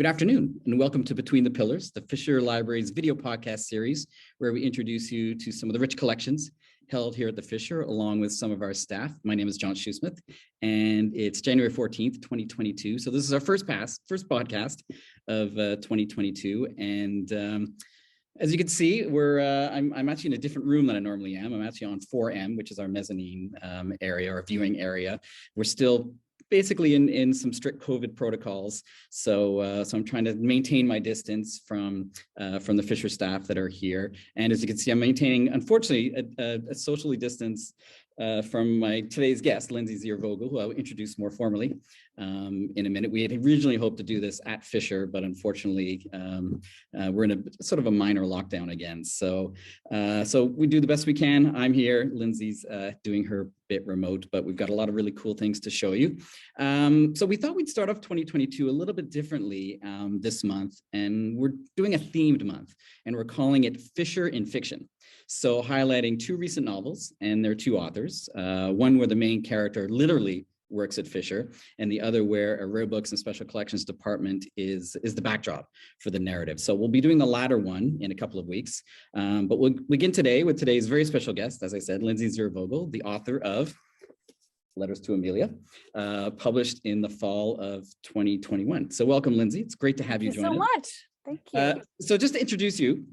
Good afternoon, and welcome to Between the Pillars, the Fisher Library's video podcast series, where we introduce you to some of the rich collections held here at the Fisher, along with some of our staff. My name is John Shoesmith, and it's January 14th, 2022. So this is our first podcast of 2022. And as you can see, I'm actually in a different room than I normally am. I'm actually on 4M, which is our mezzanine area, or viewing area. We're still basically in some strict COVID protocols. So I'm trying to maintain my distance from the Fisher staff that are here. And as you can see, I'm maintaining, unfortunately, a socially distance from today's guest, Lindsay Zier-Vogel, who I'll introduce more formally in a minute. We had originally hoped to do this at Fisher, but unfortunately, we're in a sort of a minor lockdown again. So we do the best we can. I'm here. Lindsay's doing her bit remote, but we've got a lot of really cool things to show you. So we thought we'd start off 2022 a little bit differently this month, and we're doing a themed month, and we're calling it Fisher in Fiction. So highlighting two recent novels and their two authors, one where the main character literally works at Fisher, and the other where a rare books and special collections department is the backdrop for the narrative. So we'll be doing the latter one in a couple of weeks, but we'll begin today with today's very special guest, as I said, Lindsay Zier-Vogel, the author of Letters to Amelia, published in the fall of 2021. So welcome, Lindsay. It's great to have you join us. Thank you so much. Thank you. So just to introduce you,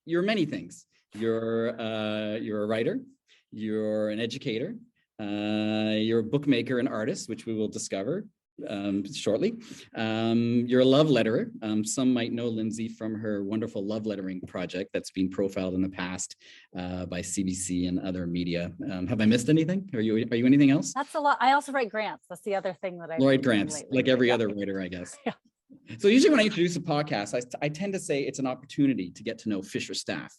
you're many things. You're a writer, you're an educator, you're a bookmaker and artist, which we will discover shortly. You're a love letterer. Some might know Lindsay from her wonderful love lettering project that's been profiled in the past by CBC and other media. Have I missed anything? Are you anything else? That's a lot. I also write grants. That's the other thing that I write grants, like every other writer, I guess. Yeah. So usually when I introduce a podcast, I tend to say it's an opportunity to get to know Fisher staff.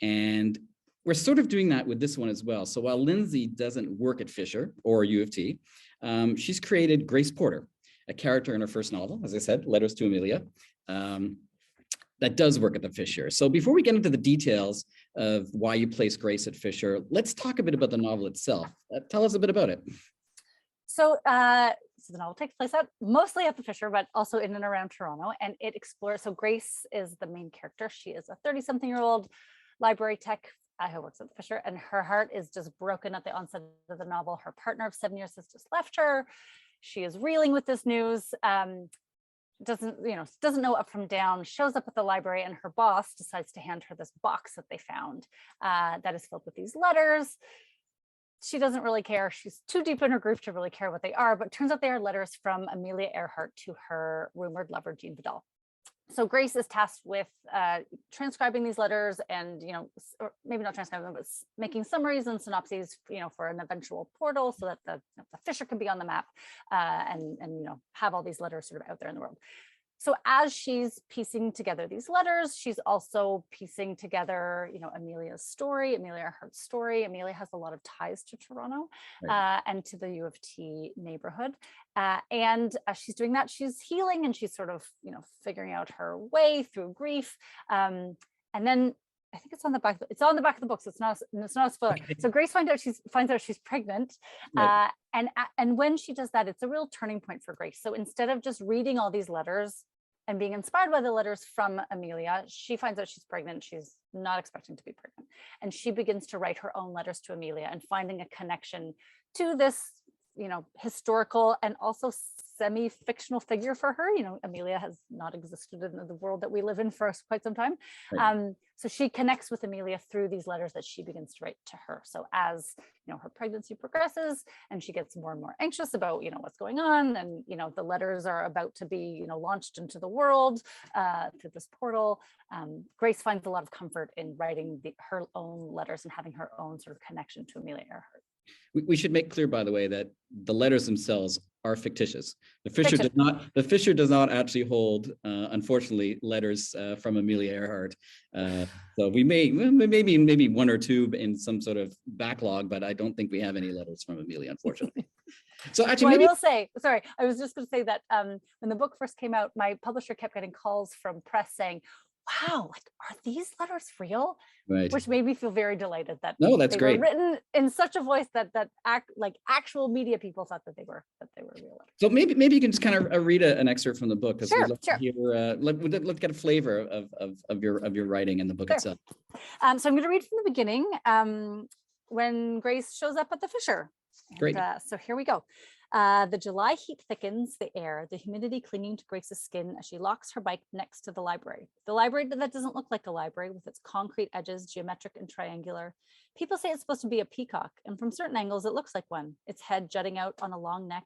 And we're sort of doing that with this one as well. So while Lindsay doesn't work at Fisher or U of T, she's created Grace Porter, a character in her first novel, as I said, Letters to Amelia, that does work at the Fisher. So before we get into the details of why you placed Grace at Fisher, let's talk a bit about the novel itself. Tell us a bit about it. So the novel takes place mostly at the Fisher, but also in and around Toronto. And it explores, so Grace is the main character. She is a 30-something-year-old library tech who works at the Fisher, and her heart is just broken at the onset of the novel. Her partner of 7 years has just left her. She is reeling with this news, doesn't know up from down, shows up at the library, and her boss decides to hand her this box that they found that is filled with these letters. She doesn't really care. She's too deep in her grief to really care what they are, but it turns out they are letters from Amelia Earhart to her rumored lover, Jean Vidal. So Grace is tasked with transcribing these letters and, or maybe not transcribing them, but making summaries and synopses, for an eventual portal so that the Fisher can be on the map and have all these letters sort of out there in the world. So as she's piecing together these letters, she's also piecing together, Amelia's story, Amelia Earhart's story. Amelia has a lot of ties to Toronto and to the U of T neighborhood. And as she's doing that, she's healing and she's sort of, figuring out her way through grief. And then I think it's on the back. It's on the back of the book, so it's not a spoiler. Okay. So Grace finds out she's pregnant, right. And when she does that, it's a real turning point for Grace. So instead of just reading all these letters and being inspired by the letters from Amelia, she finds out she's pregnant. She's not expecting to be pregnant, and she begins to write her own letters to Amelia and finding a connection to this, historical and also semi-fictional figure for her. Amelia has not existed in the world that we live in for quite some time. Right. So she connects with Amelia through these letters that she begins to write to her. So as her pregnancy progresses and she gets more and more anxious about what's going on, and the letters are about to be launched into the world through this portal, Grace finds a lot of comfort in writing her own letters and having her own sort of connection to Amelia Earhart. We should make clear, by the way, that the letters themselves are fictitious. The Fisher does not actually hold, unfortunately, letters from Amelia Earhart. So we maybe one or two in some sort of backlog, but I don't think we have any letters from Amelia, unfortunately. So actually, I will say, sorry, I was just going to say that when the book first came out, my publisher kept getting calls from press saying, wow, like, are these letters real? Right. Which made me feel very delighted that No, that's they were great. written in such a voice that actual media people thought that they were real letters. So maybe you can just kind of read an excerpt from the book, because we'd Sure, love sure. to hear. Let's get a flavor of your writing and the book Sure. itself. So I'm going to read from the beginning, when Grace shows up at the Fisher. And, Great. so here we go. The July heat thickens the air, the humidity clinging to Grace's skin as she locks her bike next to the library. The library that doesn't look like a library, with its concrete edges, geometric and triangular. People say it's supposed to be a peacock, and from certain angles it looks like one. Its head jutting out on a long neck,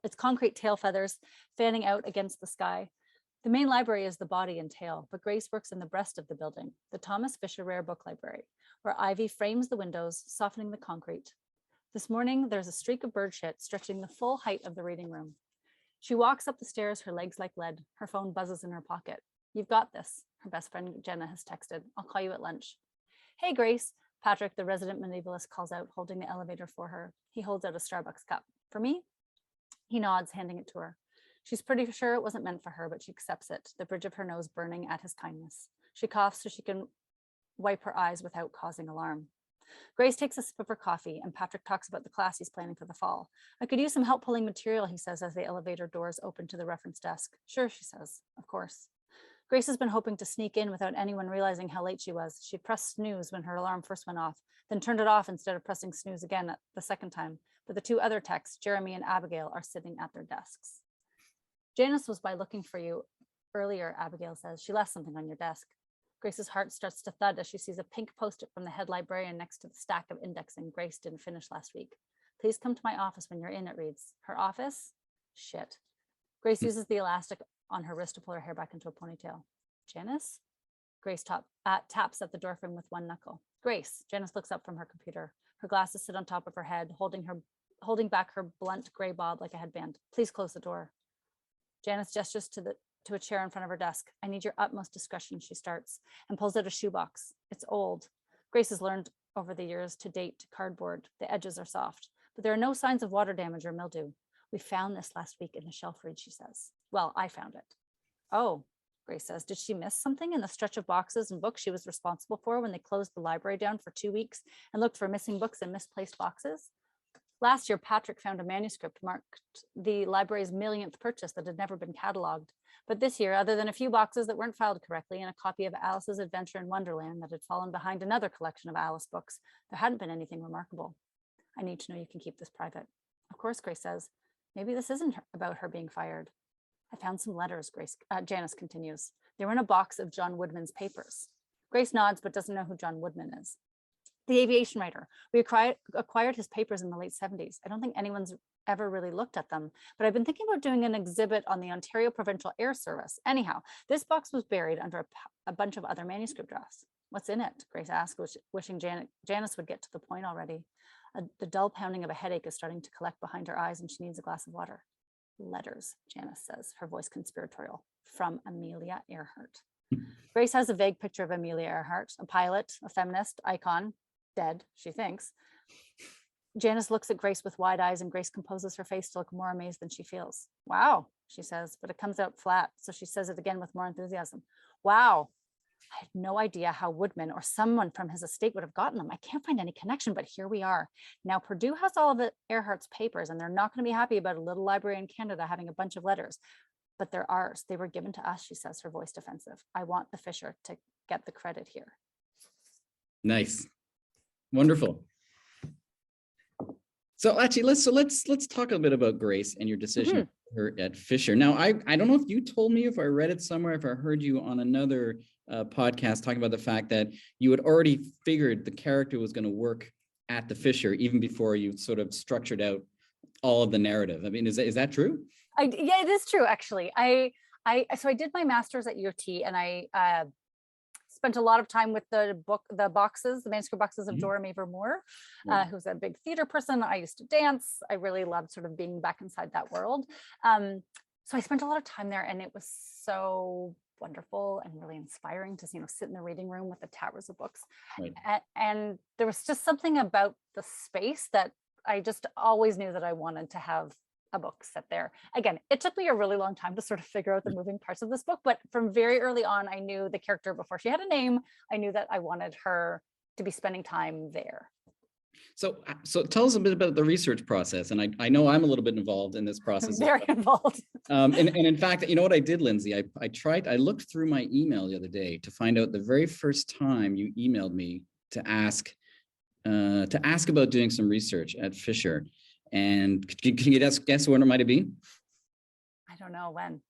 its concrete tail feathers fanning out against the sky. The main library is the body and tail, but Grace works in the breast of the building, the Thomas Fisher Rare Book Library, where ivy frames the windows, softening the concrete. This morning, there's a streak of bird shit stretching the full height of the reading room. She walks up the stairs, her legs like lead. Her phone buzzes in her pocket. You've got this, her best friend Jenna has texted. I'll call you at lunch. Hey, Grace, Patrick, the resident medievalist, calls out, holding the elevator for her. He holds out a Starbucks cup. For me? He nods, handing it to her. She's pretty sure it wasn't meant for her, but she accepts it, the bridge of her nose burning at his kindness. She coughs so she can wipe her eyes without causing alarm. Grace takes a sip of her coffee, and Patrick talks about the class he's planning for the fall. I could use some help pulling material, he says, as the elevator doors open to the reference desk. Sure, she says, of course. Grace has been hoping to sneak in without anyone realizing how late she was. She pressed snooze when her alarm first went off, then turned it off instead of pressing snooze again the second time. But the two other techs, Jeremy and Abigail, are sitting at their desks. Janice was by looking for you earlier, Abigail says. She left something on your desk. Grace's heart starts to thud as she sees a pink post-it from the head librarian next to the stack of indexing Grace didn't finish last week. Please come to my office when you're in, it reads. Her office? Shit. Grace uses the elastic on her wrist to pull her hair back into a ponytail. Janice? Grace taps at the doorframe with one knuckle. Grace. Janice looks up from her computer. Her glasses sit on top of her head, holding back her blunt gray bob like a headband. Please close the door. Janice gestures to a chair in front of her desk. I need your utmost discretion, she starts, and pulls out a shoebox. It's old. Grace has learned over the years to date cardboard. The edges are soft, but there are no signs of water damage or mildew. We found this last week in the shelf read, she says. Well, I found it. Oh, Grace says. Did she miss something in the stretch of boxes and books she was responsible for when they closed the library down for 2 weeks and looked for missing books in misplaced boxes? Last year, Patrick found a manuscript marked the library's millionth purchase that had never been cataloged. But this year, other than a few boxes that weren't filed correctly and a copy of Alice's Adventure in Wonderland that had fallen behind another collection of Alice books, there hadn't been anything remarkable. I need to know you can keep this private. Of course, Grace says. Maybe this isn't about her being fired. I found some letters, Janice continues. They were in a box of John Woodman's papers. Grace nods, but doesn't know who John Woodman is. The aviation writer. We acquired his papers in the late 70s. I don't think anyone's ever really looked at them, but I've been thinking about doing an exhibit on the Ontario Provincial Air Service. Anyhow, this box was buried under a bunch of other manuscript drafts. What's in it? Grace asked, wishing Janice would get to the point already. The dull pounding of a headache is starting to collect behind her eyes, and she needs a glass of water. Letters, Janice says, her voice conspiratorial, from Amelia Earhart. Grace has a vague picture of Amelia Earhart, a pilot, a feminist, icon, dead, she thinks. Janice looks at Grace with wide eyes, and Grace composes her face to look more amazed than she feels. Wow, she says, but it comes out flat, so she says it again with more enthusiasm. Wow, I had no idea how Woodman or someone from his estate would have gotten them. I can't find any connection, but here we are. Now, Purdue has all of Earhart's papers, and they're not going to be happy about a little library in Canada having a bunch of letters, but they're ours. They were given to us, she says, her voice defensive. I want the Fisher to get the credit here. Nice. Wonderful. So actually, let's talk a bit about Grace and your decision her at Fisher. Now, I don't know if you told me, if I read it somewhere, if I heard you on another podcast talking about the fact that you had already figured the character was going to work at the Fisher even before you sort of structured out all of the narrative. I mean, is that true? Yeah, it is true, actually. So I did my master's at UT, and I spent a lot of time with the manuscript boxes of Dora Maver Moore, who's a big theater person. I used to dance. I really loved sort of being back inside that world. So I spent a lot of time there, and it was so wonderful and really inspiring to sit in the reading room with the towers of books. Right. And there was just something about the space that I just always knew that I wanted to have a book set there. Again, it took me a really long time to sort of figure out the moving parts of this book, but from very early on, I knew the character before she had a name. I knew that I wanted her to be spending time there. So tell us a bit about the research process. And I know I'm a little bit involved in this process. Very involved. And in fact, you know what I did, Lindsay? I looked through my email the other day to find out the very first time you emailed me to ask about doing some research at Fisher. And can you guess when it might have been? I don't know when.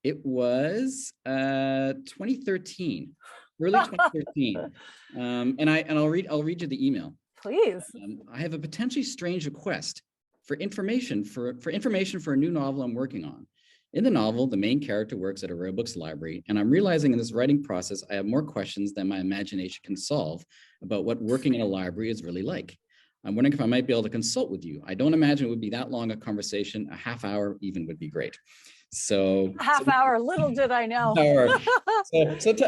It was 2013, early 2013. And I'll read you the email. Please. I have a potentially strange request for information for a new novel I'm working on. In the novel, the main character works at a rare books library, and I'm realizing in this writing process, I have more questions than my imagination can solve about what working in a library is really like. I'm wondering if I might be able to consult with you. I don't imagine it would be that long a conversation. A half hour even would be great. So half hour, little did I know.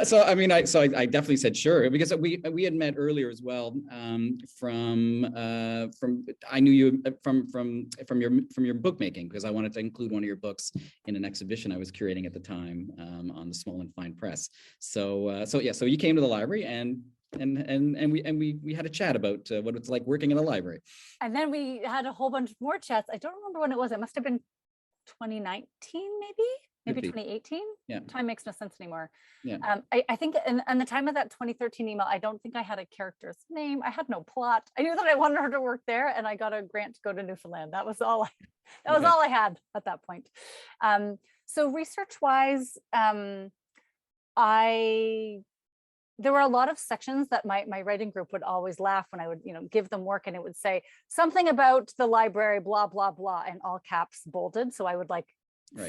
So I mean, I definitely said sure, because we had met earlier as well. From I knew you from your bookmaking, because I wanted to include one of your books in an exhibition I was curating at the time on the Small and Fine Press. So you came to the library and we had a chat about what it's like working in a library. And then we had a whole bunch more chats. I don't remember when it was. It must have been 2019, maybe 2018. Yeah. Time makes no sense anymore. Yeah. I think in the time of that 2013 email, I don't think I had a character's name. I had no plot. I knew that I wanted her to work there, and I got a grant to go to Newfoundland. That was all I had at that point. So research-wise, there were a lot of sections that my writing group would always laugh when I would, give them work, and it would say something about the library, blah, blah, blah, and all caps bolded. So I would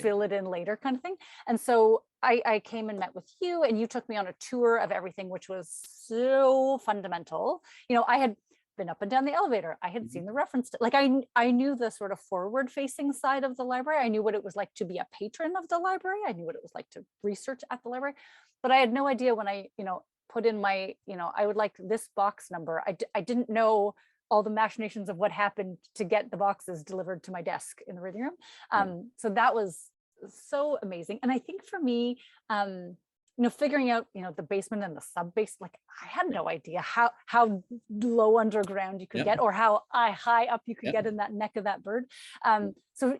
fill it in later kind of thing. And so I came and met with you, and you took me on a tour of everything, which was so fundamental. I had been up and down the elevator. I had seen the reference to, I knew the sort of forward facing side of the library. I knew what it was like to be a patron of the library. I knew what it was like to research at the library, but I had no idea when I, put in my, I would like this box number. I didn't know all the machinations of what happened to get the boxes delivered to my desk in the reading room. So that was so amazing. And I think for me, figuring out, the basement and the sub base, I had no idea how low underground you could get, or how high up you could get in that neck of that bird. So,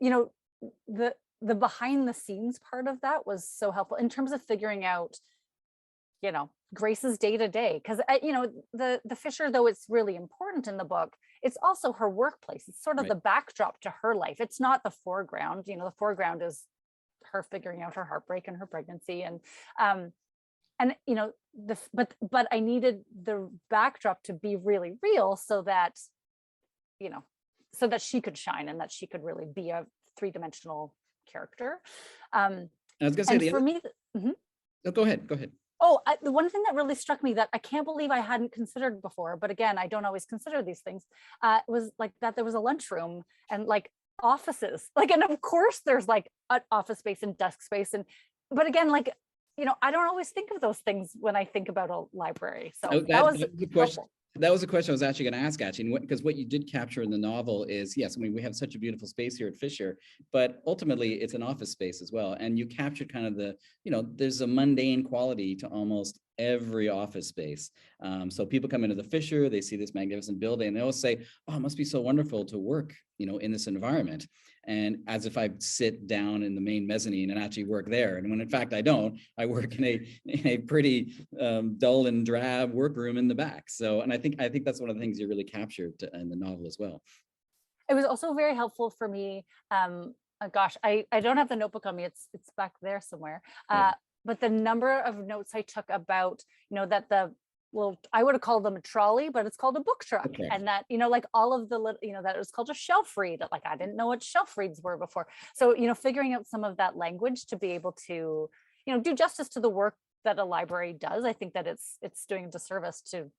the behind the scenes part of that was so helpful in terms of figuring out, Grace's day to day, because the Fisher, though it's really important in the book, it's also her workplace. It's sort of the backdrop to her life. It's not the foreground. The foreground is her figuring out her heartbreak and her pregnancy, but I needed the backdrop to be really real, so that she could shine and that she could really be a three-dimensional character. I was gonna say for me. No, go ahead. Oh, the one thing that really struck me that I can't believe I hadn't considered before, but again, I don't always consider these things, was that there was a lunchroom and offices, and of course there's an office space and desk space, but again, I don't always think of those things when I think about a library. So that was the question. That was a question I was actually going to ask, because what you did capture in the novel is, yes, I mean, we have such a beautiful space here at Fisher, but ultimately it's an office space as well. And you captured kind of there's a mundane quality to almost every office space. So people come into the Fisher, they see this magnificent building, and they always say, oh, it must be so wonderful to work, in this environment. And as if I sit down in the main mezzanine and actually work there. And when in fact I don't, I work in a pretty dull and drab workroom in the back. So, and I think that's one of the things you really captured in the novel as well. It was also very helpful for me. Gosh, I don't have the notebook on me. It's back there somewhere. But the number of notes I took about, that I would have called them a trolley, but it's called a book truck. Okay. And that, all of the, that it was called a shelf read. I didn't know what shelf reads were before. So, figuring out some of that language to be able to, do justice to the work that a library does. I think that it's doing a disservice to,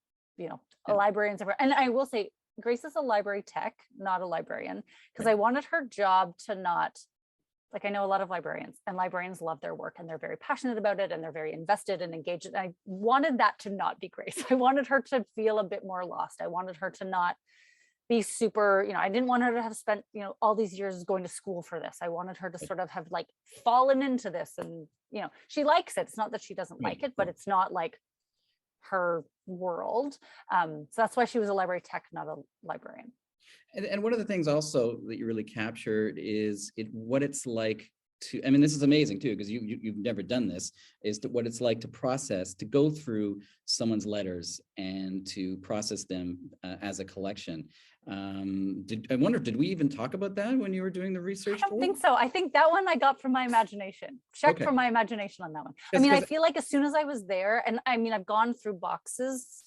a librarians. And I will say, Grace is a library tech, not a librarian, because I wanted her job to not, I know a lot of librarians, and librarians love their work and they're very passionate about it and they're very invested and engaged. And I wanted that to not be Grace. I wanted her to feel a bit more lost. I wanted her to not, be super, I didn't want her to have spent, all these years going to school for this. I wanted her to sort of have like fallen into this, and, she likes it. It's not that she doesn't like it, but it's not like her world. So that's why she was a library tech, not a librarian. And one of the things also that you really captured is what it's like to, I mean, this is amazing too, because you've never done this, is what it's like to go through someone's letters and to process them as a collection. I wonder, did we even talk about that when you were doing the research? I don't think so. I think that one I got from my imagination. Check for my imagination on that one. I mean, I feel like as soon as I was there, and I mean, I've gone through boxes,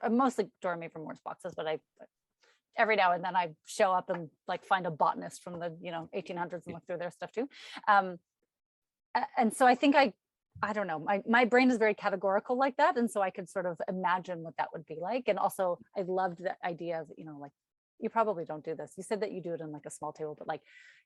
mostly Dora Mae from Moore's boxes, but every now and then I show up and like find a botanist from the 1800s and look through their stuff too. And so I think I don't know, my brain is very categorical like that, and so I could sort of imagine what that would be like. And also I loved the idea of like, you probably don't do this, you said that you do it in like a small table, but like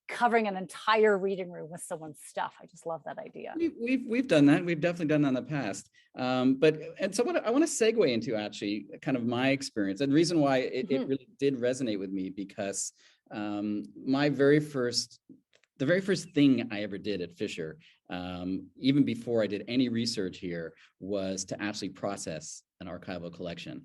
covering an entire reading room with someone's stuff. I just love that idea. We've done that. We've definitely done that in the past. So what I want to segue into actually kind of my experience, and the reason why it really did resonate with me, because the very first thing I ever did at Fisher, even before I did any research here, was to actually process an archival collection.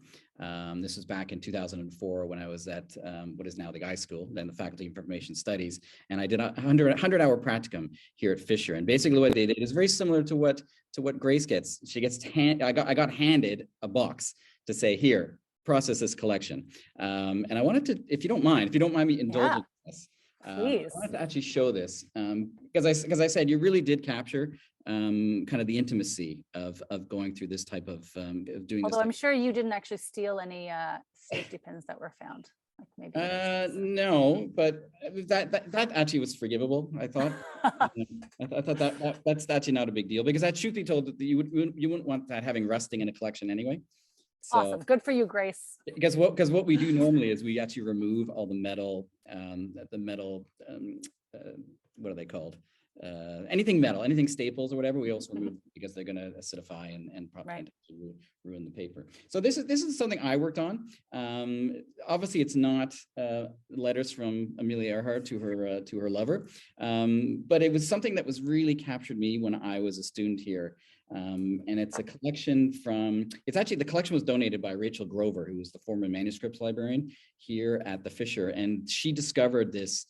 This was back in 2004 when I was at what is now the I School, then the Faculty of Information Studies, and I did a 100-hour practicum here at Fisher. And basically what they did is very similar to what Grace gets. She gets I got handed a box to say, here, process this collection. And I wanted to, if you don't mind me indulging this. Please. I wanted to actually show this because I said you really did capture kind of the intimacy of going through this type of doing. Although I'm sure you didn't actually steal any safety pins that were found. Like maybe. No, but that actually was forgivable, I thought. I thought that's actually not a big deal, because truth be told, you wouldn't want that having rusting in a collection anyway. So, awesome. Good for you, Grace. Because what we do normally is we actually remove all the metal, what are they called? Anything metal, anything staples or whatever, we also remove because they're going to acidify and probably ruin the paper. So this is something I worked on. Obviously, it's not letters from Amelia Earhart to her lover, but it was something that was really captured me when I was a student here. And it's a collection the collection was donated by Rachel Grover, who was the former manuscripts librarian here at the Fisher. And she discovered this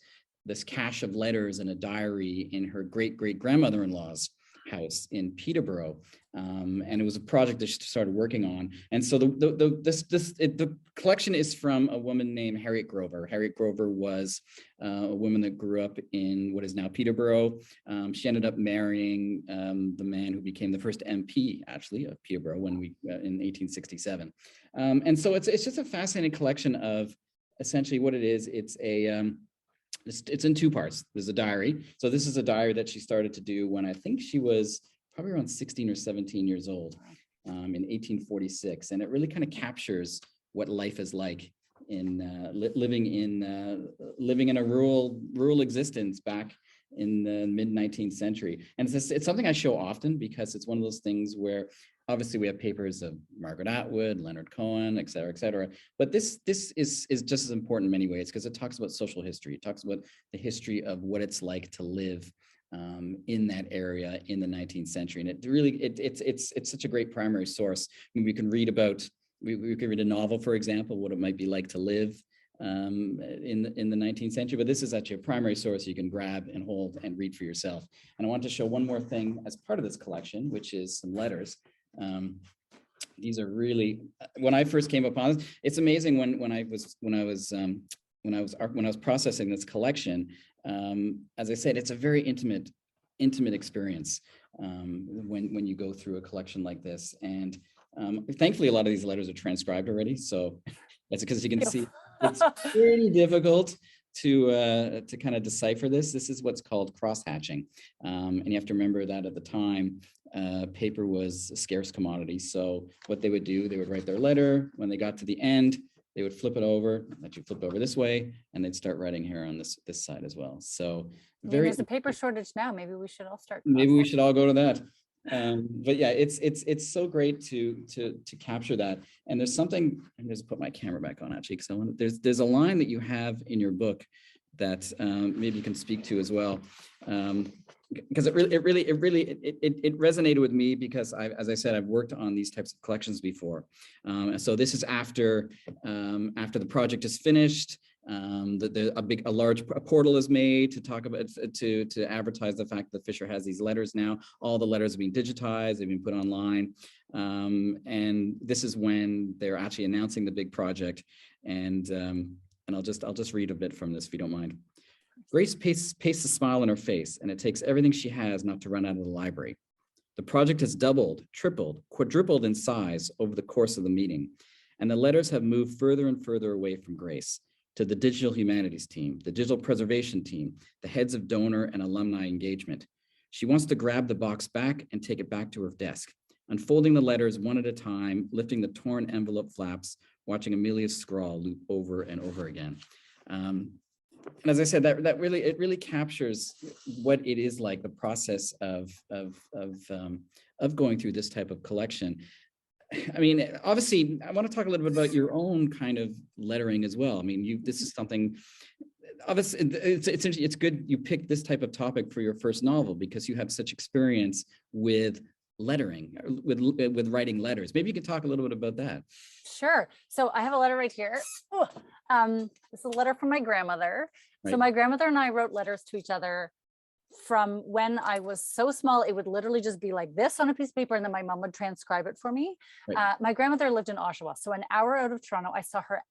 cache of letters and a diary in her great-great-grandmother-in-law's house in Peterborough. And it was a project that she started working on. And so the collection is from a woman named Harriet Grover. Harriet Grover was a woman that grew up in what is now Peterborough. She ended up marrying the man who became the first MP, actually, of Peterborough in 1867. And so it's just a fascinating collection of essentially what it is. It's in two parts. There's a diary. So this is a diary that she started to do when I think she was probably around 16 or 17 years old in 1846. And it really kind of captures what life is like in living in a rural existence back in the mid 19th century. And it's something I show often because it's one of those things where obviously we have papers of Margaret Atwood, Leonard Cohen, et cetera. But this is just as important in many ways because it talks about social history. It talks about the history of what it's like to live in that area in the 19th century. And it's such a great primary source. I mean, we can read a novel, for example, what it might be like to live in the 19th century, but this is actually a primary source you can grab and hold and read for yourself. And I want to show one more thing as part of this collection, which is some letters. These are really, when I first came upon this, it's amazing when I was processing this collection. As I said, it's a very intimate experience when you go through a collection like this. And thankfully, a lot of these letters are transcribed already. So that's because you can see it's pretty difficult to kind of decipher this. This is what's called cross-hatching. And you have to remember that at the time, paper was a scarce commodity. So what they would do, they would write their letter. When they got to the end, they would flip it over, let you flip it over this way, and they'd start writing here on this side as well. So there's a paper shortage now. Maybe we should all start. Maybe we should all go to that. But yeah, it's so great to capture that. And there's something, I'm just put my camera back on actually, because there's a line that you have in your book that maybe you can speak to as well. Because it resonated with me because as I said, I've worked on these types of collections before. And so this is after the project is finished. A large portal is made to talk about to advertise the fact that Fisher has these letters now. All the letters are being digitized, they've been put online, and this is when they're actually announcing the big project. And I'll just read a bit from this if you don't mind. Grace pastes a smile on her face, and it takes everything she has not to run out of the library. The project has doubled, tripled, quadrupled in size over the course of the meeting, and the letters have moved further and further away from Grace to the digital humanities team, the digital preservation team, the heads of donor and alumni engagement. She wants to grab the box back and take it back to her desk, unfolding the letters one at a time, lifting the torn envelope flaps, watching Amelia's scrawl loop over and over again. And as I said, that really captures what it is like, the process of going through this type of collection. I mean, obviously, I want to talk a little bit about your own kind of lettering as well. I mean, this is something, obviously, it's good you picked this type of topic for your first novel because you have such experience with lettering, with writing letters. Maybe you can talk a little bit about that. Sure. So I have a letter right here. This is a letter from my grandmother. Right. So my grandmother and I wrote letters to each other from when I was so small. It would literally just be like this on a piece of paper, and then my mom would transcribe it for me. Right. My grandmother lived in Oshawa, so an hour out of Toronto. I saw her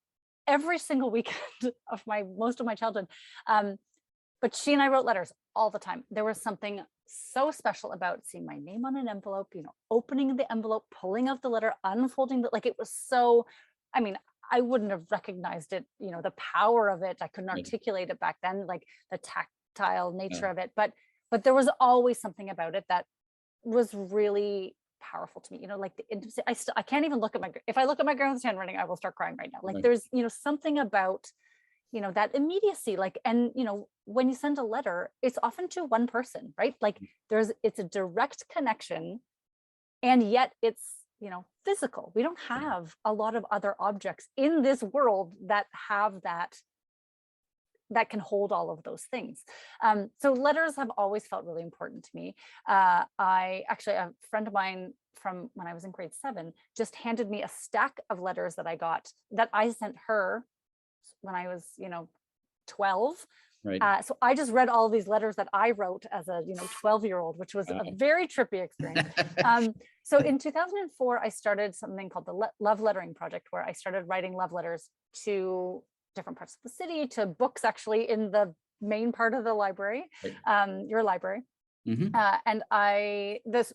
every single weekend of most of my childhood. But she and I wrote letters all the time. There was something so special about seeing my name on an envelope, opening the envelope, pulling out the letter, unfolding it. Like, it was so, I mean, I wouldn't have recognized it, the power of it. I couldn't articulate it back then, like the tactile nature of it. But there was always something about it that was really powerful to me, like the intimacy. I can't even look at if I look at my grandmother's handwriting, I will start crying right now. Like, there's, something about, that immediacy, like, and, when you send a letter, it's often to one person, right? Like, it's a direct connection, and yet it's, physical. We don't have a lot of other objects in this world that have that can hold all of those things. So letters have always felt really important to me. A friend of mine from when I was in grade 7 just handed me a stack of letters that I got that I sent her when I was, 12. Right. So I just read all of these letters that I wrote as a 12-year-old, which was a very trippy experience. So in 2004, I started something called the Love Lettering Project, where I started writing love letters to different parts of the city, to books actually in the main part of the library, your library. Mm-hmm. And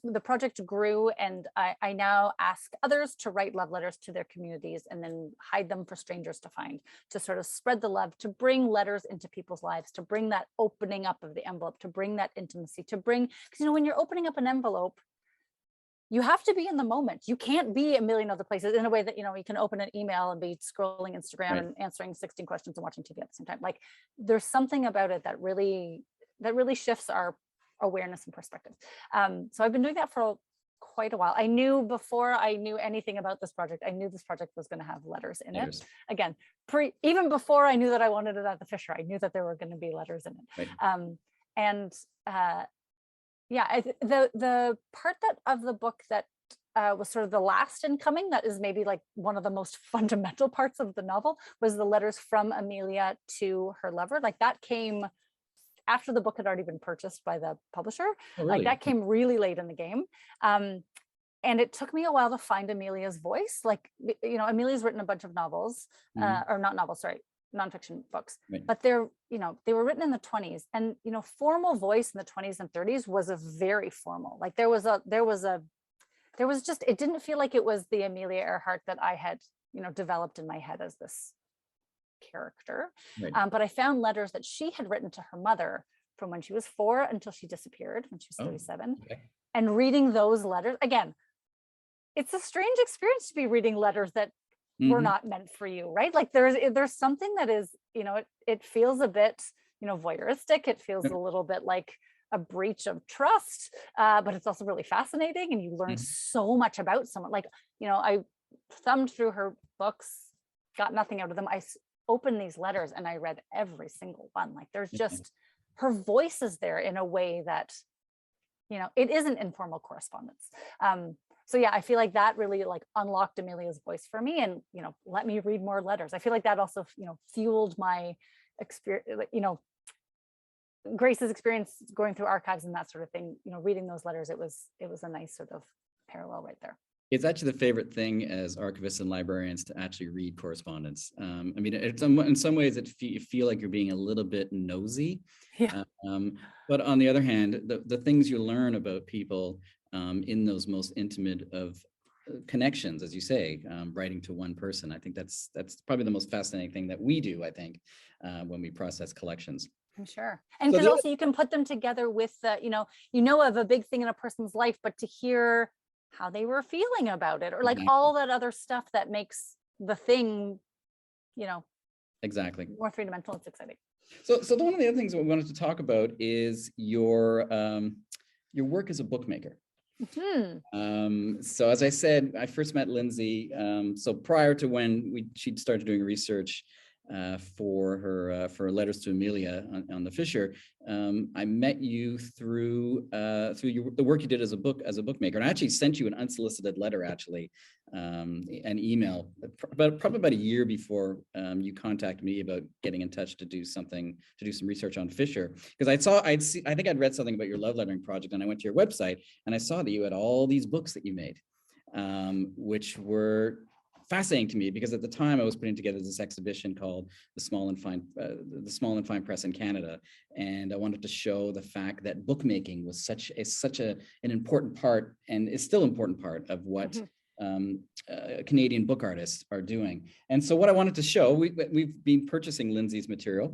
the project grew, and I now ask others to write love letters to their communities and then hide them for strangers to find, to sort of spread the love, to bring letters into people's lives, to bring that opening up of the envelope, to bring that intimacy, because when you're opening up an envelope, you have to be in the moment. You can't be a million other places in a way that, you can open an email and be scrolling Instagram and answering 16 questions and watching TV at the same time. Like, there's something about it that really shifts our awareness and perspective. So I've been doing that for quite a while. I knew before I knew anything about this project, I knew this project was going to have letters in it. Again, even before I knew that I wanted it at the Fisher, I knew that there were going to be letters in it. The part of the book that was sort of the last in coming, that is maybe like one of the most fundamental parts of the novel, was the letters from Amelia to her lover. Like, that came after the book had already been purchased by the publisher. Oh, really? Like, that came really late in the game. And it took me a while to find Amelia's voice. Like, Amelia's written a bunch of novels, or not novels, sorry, nonfiction books, but they were written in the 20s, and, formal voice in the 20s and 30s was a very formal, like, there was just, it didn't feel like it was the Amelia Earhart that I had, developed in my head as this character. But I found letters that she had written to her mother from when she was 4 until she disappeared when she was 37. And reading those letters, again, it's a strange experience to be reading letters that were not meant for you, right? Like, there's something that is, it feels a bit, voyeuristic. It feels a little bit like, a breach of trust, but it's also really fascinating, and you learn so much about someone. Like, I thumbed through her books, got nothing out of them. I opened these letters and I read every single one. Like, there's just, her voice is there in a way that, it isn't informal correspondence. So yeah, I feel like that really like unlocked Amelia's voice for me, and let me read more letters. I feel like that also fueled my experience, Grace's experience going through archives and that sort of thing. Reading those letters, it was a nice sort of parallel right there. It's actually the favorite thing as archivists and librarians to actually read correspondence. I mean, in some ways, you feel like you're being a little bit nosy. Yeah. But on the other hand, the things you learn about people in those most intimate of connections, as you say, writing to one person, I think that's probably the most fascinating thing that we do, I think, when we process collections. I'm sure. And because also you can put them together with, of a big thing in a person's life, but to hear how they were feeling about it, or like all that other stuff that makes the thing, exactly, more three-dimensional. It's exciting. So one of the other things that we wanted to talk about is your work as a bookmaker. So as I said, I first met Lindsay. So prior to when she'd started doing research for her letters to Amelia on the Fisher, I met you through the work you did as a bookmaker, and I actually sent you an unsolicited letter, actually, an email, probably about a year before you contacted me about getting in touch to do some research on Fisher, because I think I'd read something about your love lettering project, and I went to your website and I saw that you had all these books that you made, which were fascinating to me, because at the time I was putting together this exhibition called the Small and Fine Press in Canada, and I wanted to show the fact that bookmaking was such an important part, and is still an important part of what Canadian book artists are doing. And so what I wanted to show, we've been purchasing Lindsay's material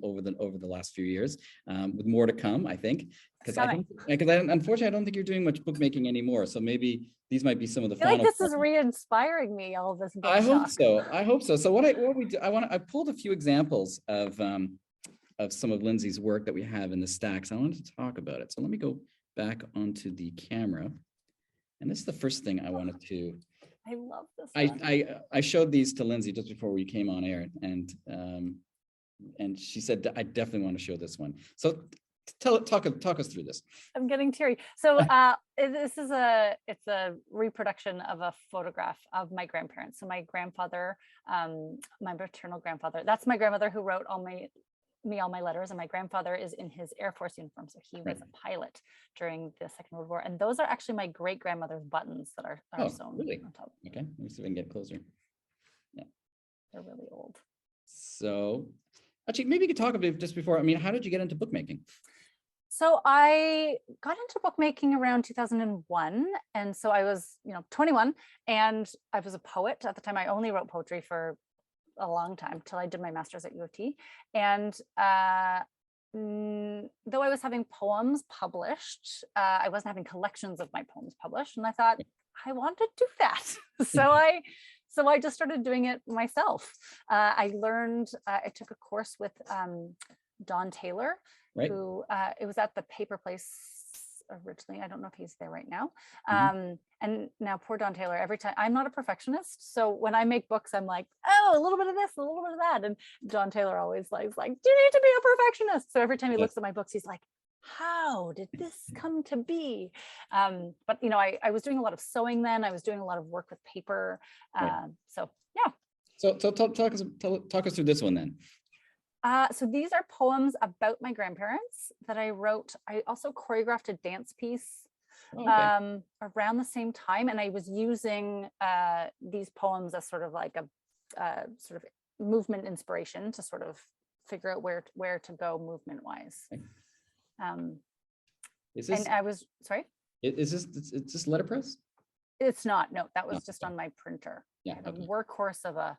over the last few years, with more to come, I think, because unfortunately I don't think you're doing much bookmaking anymore. So maybe these might be some of the final. I feel like this is re-inspiring me, all of this book I hope so. So what we do, I pulled a few examples of some of Lindsay's work that we have in the stacks. I wanted to talk about it. So let me go back onto the camera. And this is the first thing I wanted to. I love this. I showed these to Lindsay just before we came on air, and she said, I definitely want to show this one. So talk us through this. I'm getting teary. So this is a reproduction of a photograph of my grandparents. So my grandfather, my maternal grandfather, that's my grandmother who wrote all my letters, and my grandfather is in his Air Force uniform, so he was a pilot during the Second World War, and those are actually my great grandmother's buttons that are sewn on top. Okay, let me see if I can get closer. Yeah, they're really old. So actually, maybe you could talk a bit just before. I mean, how did you get into bookmaking? So I got into bookmaking around 2001, and so I was 21, and I was a poet at the time. I only wrote poetry for a long time till I did my master's at U of T. And though I was having poems published, I wasn't having collections of my poems published. And I thought, I want to do that. So I just started doing it myself. I took a course with Don Taylor, who it was at the Paper Place originally. I don't know if he's there right now. And now poor Don Taylor, every time, I'm not a perfectionist. So when I make books, I'm like, oh, a little bit of this, a little bit of that. And Don Taylor always like, do you need to be a perfectionist? So every time he looks at my books, he's like, how did this come to be? But I was doing a lot of sewing then. I was doing a lot of work with paper. So yeah. So talk us through this one then. So these are poems about my grandparents that I wrote. I also choreographed a dance piece around the same time, and I was using these poems as sort of like a sort of movement inspiration to sort of figure out where to go movement wise. And I was sorry. Is this letterpress? It's not. No, that was just on my printer. Yeah, a workhorse of a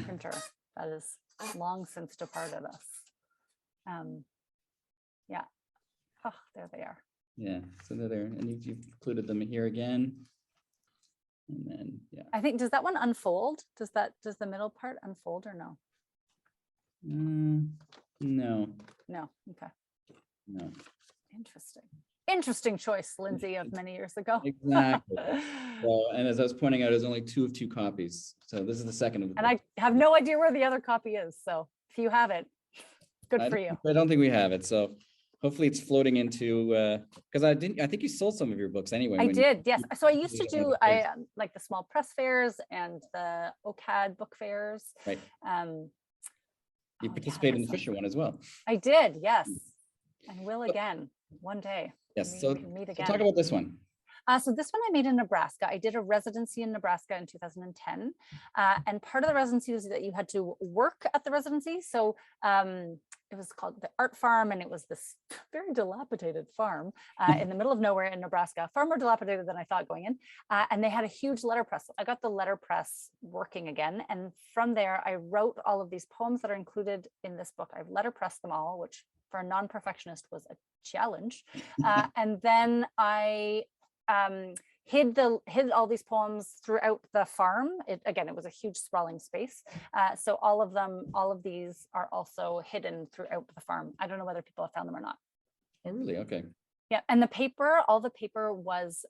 printer that is long since departed us. Yeah. Oh, there they are. Yeah, so they're there, and you've included them here again. And then I think, does that one unfold? Does the middle part unfold or no? No. No. Okay. No. Interesting choice, Lindsay, of many years ago. Exactly. So, and as I was pointing out, there's only 2 of 2 copies. So this is the second of the And I have no idea where the other copy is. So if you have it, good for you. I don't think we have it. So hopefully it's floating into, because I think you sold some of your books anyway. I did, yes. So I used to Yeah, do like the small press fairs and the OCAD book fairs. Right. You Oh, participated in the that's Fisher one as well. I did, yes, and will again one day. Yes. We So can meet talk again. about this one. So this one I made in Nebraska. I did a residency in Nebraska in 2010. And part of the residency was that you had to work at the residency. So it was called the Art Farm, and it was this very dilapidated farm in the middle of nowhere in Nebraska, far more dilapidated than I thought going in. And they had a huge letterpress. I got the letterpress working again. And from there, I wrote all of these poems that are included in this book. I've letterpressed them all, which for a non-perfectionist was a challenge. And then I hid all these poems throughout the farm. It was a huge sprawling space. So all of these are also hidden throughout the farm. I don't know whether people have found them or not. Oh, really? Okay. Yeah, and all the paper was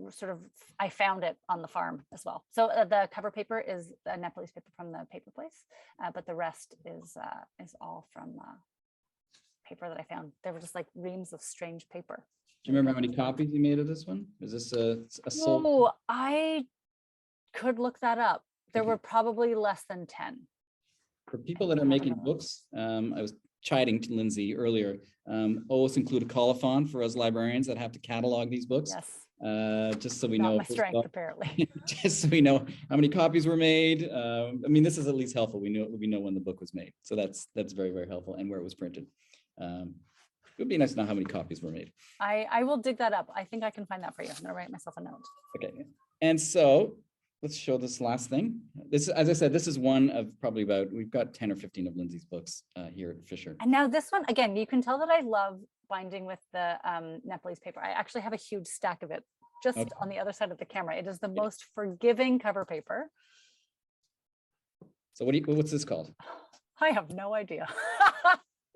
sort of, I found it on the farm as well. So the cover paper is a Nepalese paper from the paper place, but the rest is all from paper that I found. There were just like reams of strange paper. Do you remember how many copies you made of this one? Is this a sold? Oh, I could look that up. There were probably less than 10. For people that are making books, I was chiding to Lindsay earlier, always include a colophon for us librarians that have to catalog these books. Yes. Just so we Not know. my strength, apparently. Just so we know how many copies were made. I mean, this is at least helpful. We know when the book was made. So that's very, very helpful, and where it was printed. It would be nice to know how many copies were made. I will dig that up. I think I can find that for you. I'm gonna write myself a note. Okay. And so let's show this last thing. This, as I said, this is one of probably we've got 10 or 15 of Lindsay's books here at Fisher. And now this one, again, you can tell that I love binding with the Nepalese paper. I actually have a huge stack of it just on the other side of the camera. It is the most forgiving cover paper. So what's this called? I have no idea.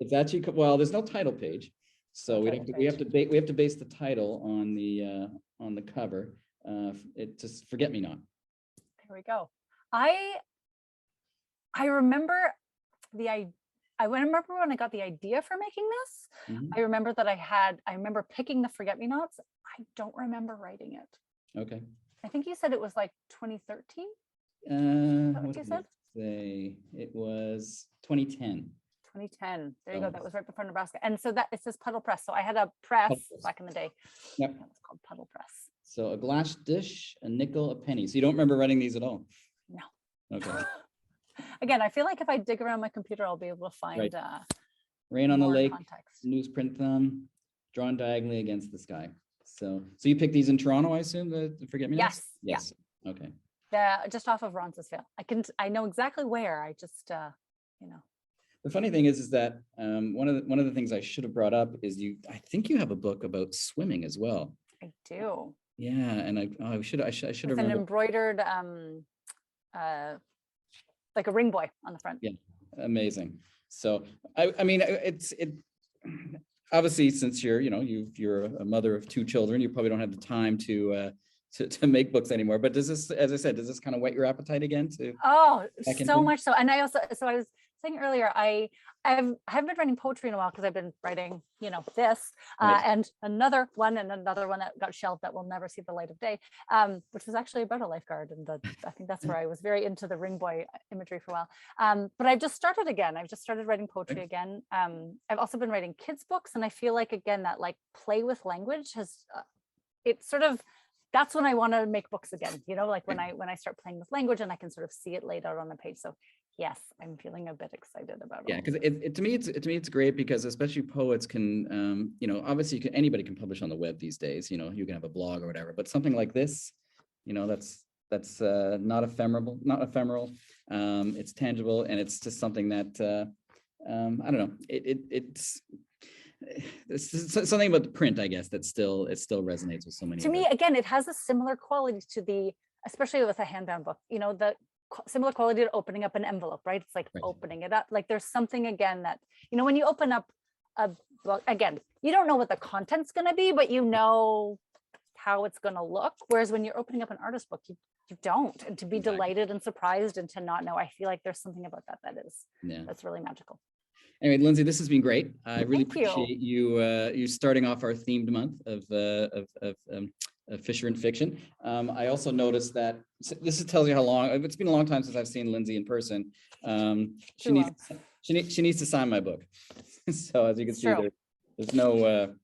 It's actually, well, there's no title page, so we have to base the title on the cover. It just Forget Me Not. There we go. I remember I remember when I got the idea for making this. I remember that I remember picking the Forget Me Nots. I don't remember writing it. Okay. I think you said it was like 2013. What you said? It was 2010. 2010. There you go. That was right before Nebraska. And so that it says Puddle Press. So I had a press back in the day. Yep. That was called Puddle Press. So a glass dish, a nickel, a penny. So you don't remember writing these at all? No. Okay. Again, I feel like if I dig around my computer, I'll be able to find Rain on the Lake, context. newsprint thumb, drawn diagonally against the sky. So you picked these in Toronto, I assume, the Forget Me Nots? Yes. Yeah. Okay. Just off of Roncesvalles. I know exactly where. I just The funny thing is that one of the things I should have brought up is I think you have a book about swimming as well. I do. Yeah, and I should have With an embroidered like a ring buoy on the front. Yeah, amazing. So I mean it obviously, since you're a mother of 2 children, you probably don't have the time to make books anymore. But does this, as I said, does this kind of whet your appetite again to? Oh, so much so. And I was saying earlier, I haven't been writing poetry in a while because I've been writing, this and another one that got shelved that will never see the light of day, which was actually about a lifeguard. And I think that's where I was very into the ring buoy imagery for a while. But I've just started again. I've just started writing poetry again. I've also been writing kids' books, and I feel like, again, that like play with language has it's sort of, that's when I want to make books again, like when I start playing with language and I can sort of see it laid out on the page. So yes, I'm feeling a bit excited about it. Yeah, because to me it's great, because especially poets can, obviously anybody can publish on the web these days. You can have a blog or whatever, but something like this, that's not ephemeral. It's tangible, and it's just something that I don't know. It's something about the print, I guess, that still resonates with so many. To me, again, it has a similar quality to especially with a handbound book, the similar quality to opening up an envelope, right? It's like opening it up. Like there's something, again, that, when you open up a book, again, you don't know what the content's going to be, but you know how it's going to look. Whereas when you're opening up an artist book, you don't. And to be Exactly. delighted and surprised and to not know, I feel like there's something about that's really magical. Anyway, Lindsay, this has been great. I really Thank you. appreciate you starting off our themed month of Fisher and fiction. I also noticed that this tells you how long it's been. A long time since I've seen Lindsay in person. She needs to sign my book. So as you can see, there's no.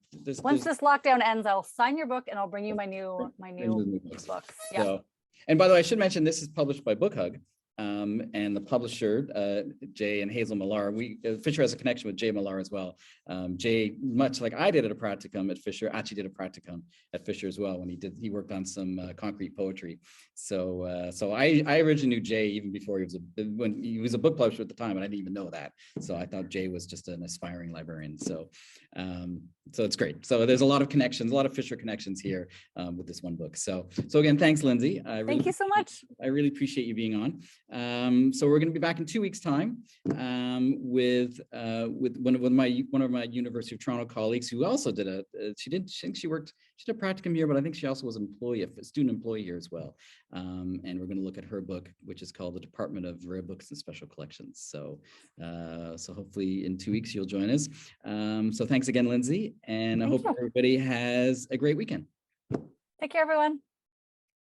Once this lockdown ends, I'll sign your book and I'll bring you my new books. Yeah. So, and by the way, I should mention this is published by Book Hug. And the publisher, Jay and Hazel Millar, Fisher has a connection with Jay Millar as well. Jay, much like I did at a practicum at Fisher, actually did a practicum at Fisher as well when he worked on some concrete poetry. So I originally knew Jay even before when he was a book publisher at the time, and I didn't even know that. So I thought Jay was just an aspiring librarian. So it's great. So there's a lot of connections, a lot of Fisher connections here with this one book. So again, thanks, Lindsay. Thank you so much. I really appreciate you being on. So we're going to be back in 2 weeks' time with one of my University of Toronto colleagues who also did she did a practicum here, but I think she also was a student employee here as well. And we're going to look at her book, which is called The Department of Rare Books and Special Collections. So hopefully in 2 weeks you'll join us. So thanks again, Lindsay, and I hope everybody has a great weekend. Take care, everyone.